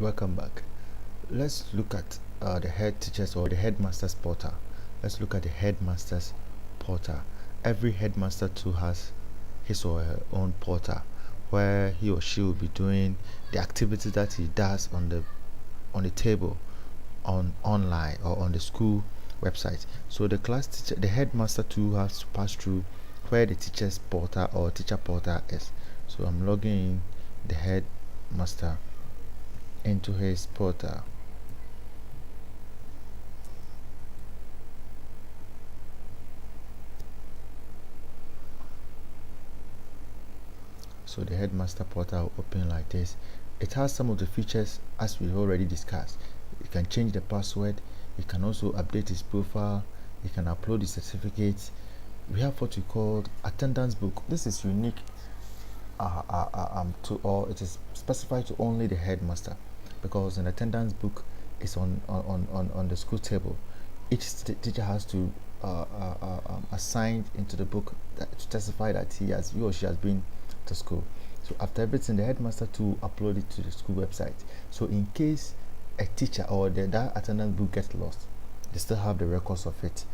Welcome back. Let's look at the head teachers or the headmaster's portal. Let's look at the headmaster's portal. Every headmaster too has his or her own portal where he or she will be doing the activities that he does on the table online or on the school website. So the class teacher, the headmaster too has to pass through where the teacher's portal or teacher portal is. So I'm logging in the headmaster into his portal. So the headmaster portal will open like this. It has some of the features as we've already discussed. You can change the password, you can also update his profile, you can upload his certificates. We have what we call attendance book. This is unique to, or it is specified to only the headmaster, because an attendance book is on the school table. Each teacher has to assign into the book to testify that he or she has been to school. So after everything, the headmaster to upload it to the school website. So in case a teacher or that attendance book gets lost, they still have the records of it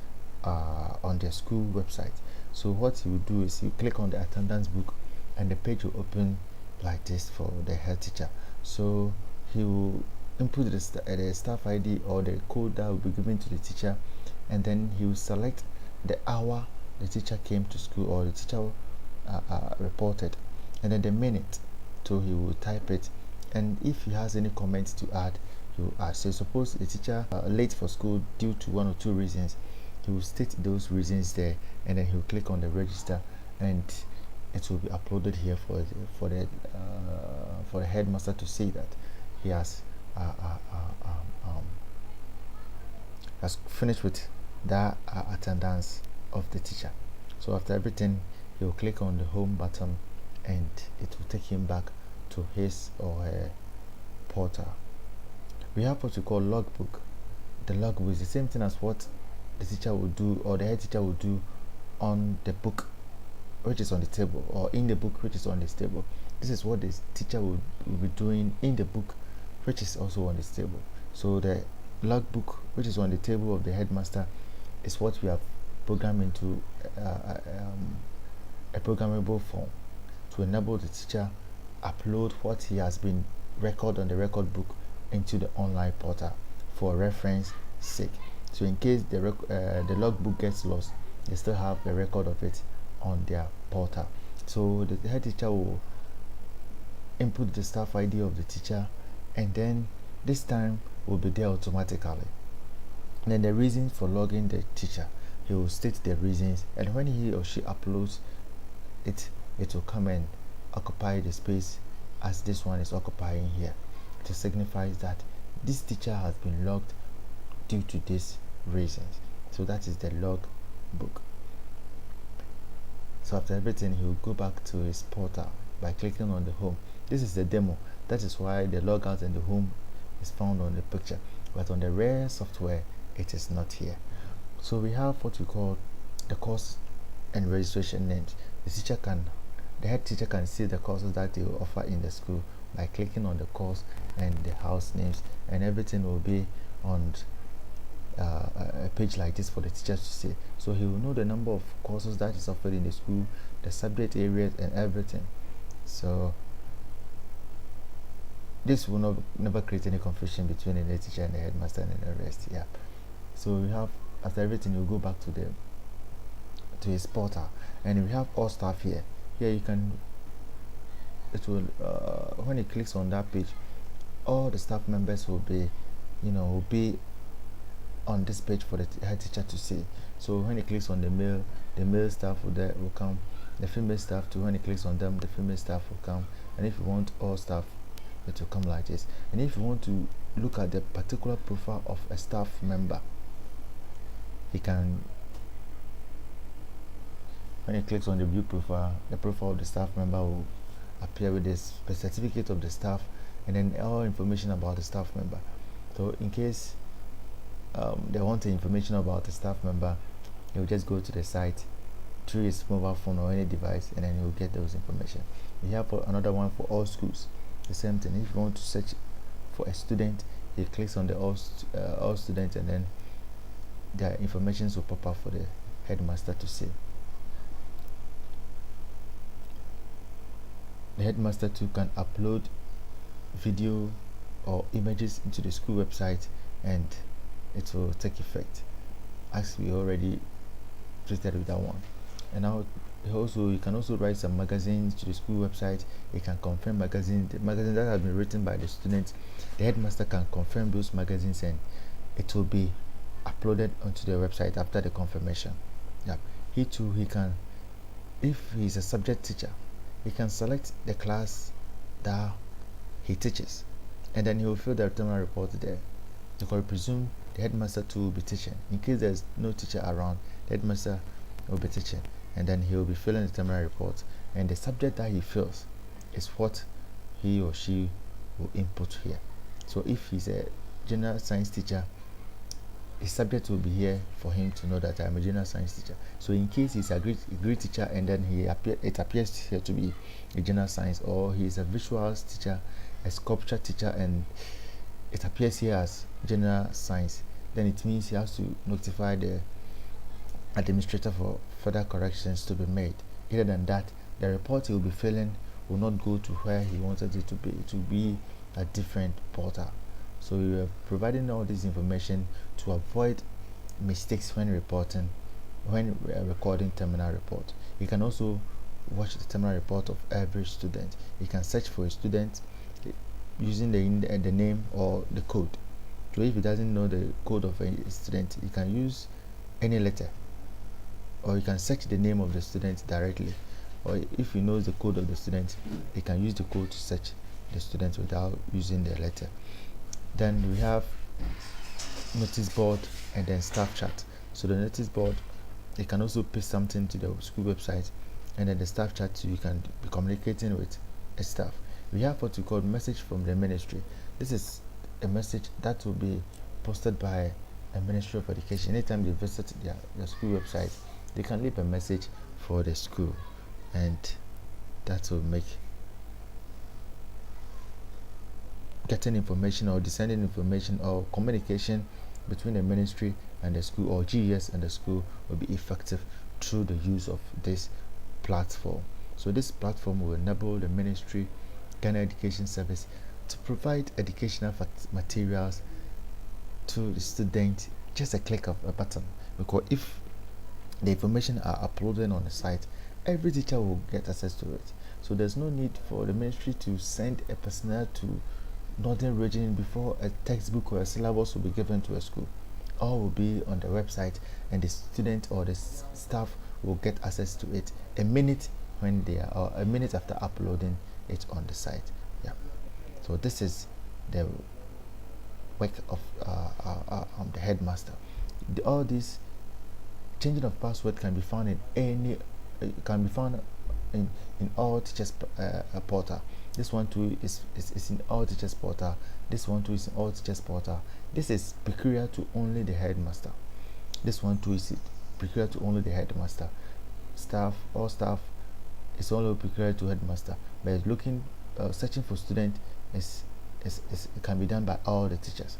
on their school website. So what you will do is you click on the attendance book and the page will open like this for the head teacher. So he will input the staff ID or the code that will be given to the teacher, and then he will select the hour the teacher came to school or the teacher reported, and then the minute. So he will type it, and if he has any comments to add, he will add. So suppose the teacher late for school due to one or two reasons, he will state those reasons there, and then he will click on the register, and it will be uploaded here for the headmaster to see that he has finished with that attendance of the teacher. So after everything, he will click on the home button and it will take him back to his or her portal. We have what we call logbook. The logbook is the same thing as what the teacher will do or the head teacher will do on the book which is on the table, or in the book which is on this table. This is what the teacher will be doing in the book which is also on this table. So the logbook which is on the table of the headmaster is what we have programmed into a programmable form to enable the teacher upload what he has been recorded on the record book into the online portal for reference sake. So in case the logbook gets lost, they still have a record of it on their portal. So the head teacher will input the staff ID of the teacher, and then this time will be there automatically. And then the reason for logging the teacher, he will state the reasons, and when he or she uploads it, it will come and occupy the space as this one is occupying here, to signify that this teacher has been logged due to these reasons. So that is the log book. So after everything, he will go back to his portal by clicking on the home. This is the demo. That is why the logout and the home is found on the picture, but on the rare software it is not here. So we have what we call the course and registration names. The head teacher can see the courses that they will offer in the school by clicking on the course and the house names, and everything will be on a page like this for the teachers to see. So he will know the number of courses that is offered in the school, the subject areas, and everything. So this will never create any confusion between the head teacher and the headmaster and the rest. Yeah. So we have, after everything, you go back to his portal, and we have all staff here. Here you can, it will when he clicks on that page, all the staff members will be on this page for the head teacher to see. So when he clicks on the male staff will come, the female staff too. When he clicks on them, the female staff will come, and if you want all staff, it will come like this. And if you want to look at the particular profile of a staff member, he can, when he clicks on the view profile, the profile of the staff member will appear with this, the certificate of the staff, and then all information about the staff member. So in case they want the information about the staff member, he'll just go to the site through his mobile phone or any device, and then he'll get those information. We have another one for all schools, the same thing. If you want to search for a student, he clicks on the all students, and then their information will pop up for the headmaster to see. The headmaster too can upload video or images into the school website, and it will take effect, as we already treated with that one. And now you can also write some magazines to the school website. You can confirm the magazines that have been written by the students. The headmaster can confirm those magazines, and it will be uploaded onto the website after the confirmation. Yeah, he can, if he's a subject teacher, he can select the class that he teaches, and then he will fill the terminal report there. Because we presume the headmaster too will be teaching. In case there's no teacher around, the headmaster will be teaching, and then he will be filling the terminal report, and the subject that he fills is what he or she will input here. So if he's a general science teacher, his subject will be here for him to know that I'm a general science teacher. So in case he's a great teacher, and then it appears here to be a general science, or he's a visuals teacher, a sculpture teacher, and it appears here as general science, then it means he has to notify the administrator for further corrections to be made. Other than that, the report he will be filling will not go to where he wanted it to be a different portal. So we are providing all this information to avoid mistakes when recording terminal report. You can also watch the terminal report of every student. You can search for a student using the name or the code. So if he doesn't know the code of a student, you can use any letter, or you can search the name of the student directly, or if he knows the code of the student, he can use the code to search the student without using the letter. Then we have notice board and then staff chat. So the notice board, you can also paste something to the school website, and then the staff chat you can be communicating with a staff. We have what we call message from the ministry. This is a message that will be posted by a Ministry of Education. Anytime they visit their school website, they can leave a message for the school, and that will make getting information or descending information or communication between the ministry and the school, or GES and the school, will be effective through the use of this platform. So this platform will enable the ministry, Ghana Education Service, to provide educational materials to the student, just a click of a button. Because if the information are uploaded on the site, every teacher will get access to it. So there's no need for the ministry to send a personnel to Northern Region before a textbook or a syllabus will be given to a school. All will be on the website, and the student or the staff will get access to it a minute after uploading it on the site. Yeah. So this is the work of the headmaster. All this changing of password can be found in all teachers portal. This one too is in all teachers portal. This one too is in all teachers portal. This is peculiar to only the headmaster. This one too is peculiar to only the headmaster. All staff is only peculiar to headmaster. But searching for student can be done by all the teachers.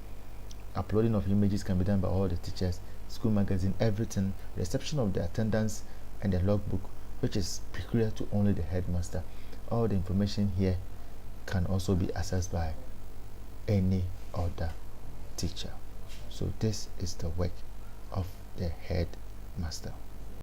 Uploading of images can be done by all the teachers. School magazine, everything, the exception of the attendance and the logbook, which is peculiar to only the headmaster. All the information here can also be accessed by any other teacher. So this is the work of the headmaster.